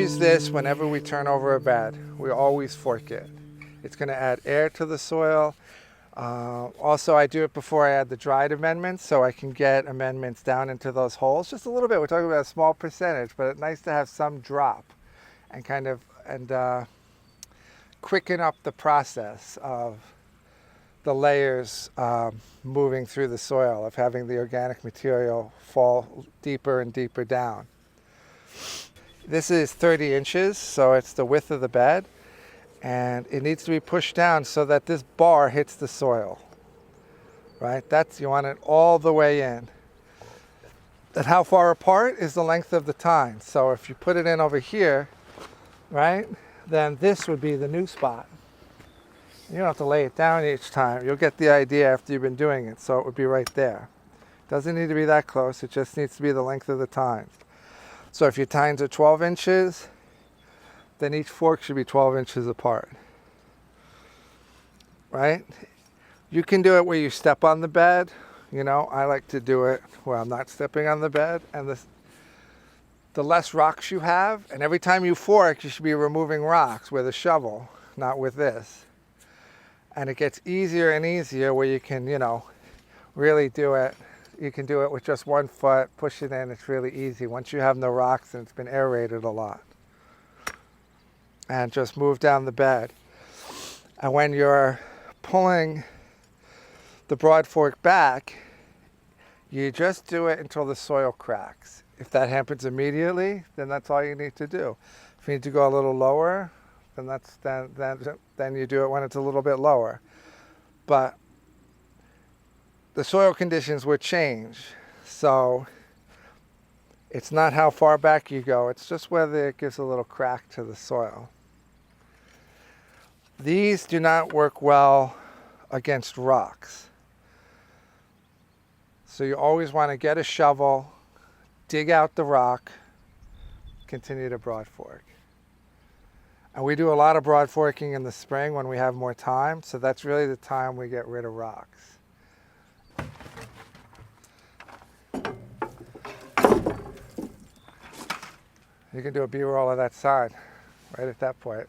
use this whenever we turn over a bed. We always fork it. It's going to add air to the soil. Also, I do it before I add the dried amendments, so I can get amendments down into those holes just a little bit. We're talking about a small percentage, but it's nice to have some drop and kind of quicken up the process of the layers moving through the soil, of having the organic material fall deeper and deeper down. This is 30 inches, so it's the width of the bed, and it needs to be pushed down so that this bar hits the soil, right? You want it all the way in. And how far apart is the length of the tine. So if you put it in over here, right, then this would be the new spot. You don't have to lay it down each time. You'll get the idea after you've been doing it. So it would be right there. Doesn't need to be that close. It just needs to be the length of the tine. So if your tines are 12 inches, then each fork should be 12 inches apart, right? You can do it where you step on the bed. You know, I like to do it where I'm not stepping on the bed. And the less rocks you have, and every time you fork, you should be removing rocks with a shovel, not with this. And it gets easier and easier where you can, you know, really do it. You can do it with just one foot, push it in, it's really easy. Once you have no rocks and it's been aerated a lot. And just move down the bed. And when you're pulling the broad fork back, you just do it until the soil cracks. If that happens immediately, then that's all you need to do. If you need to go a little lower, then you do it when it's a little bit lower. But the soil conditions would change. So it's not how far back you go, it's just whether it gives a little crack to the soil. These do not work well against rocks. So you always want to get a shovel, dig out the rock, continue to broad fork. And we do a lot of broad forking in the spring when we have more time, so that's really the time we get rid of rocks. You can do a B-roll of that side right at that point.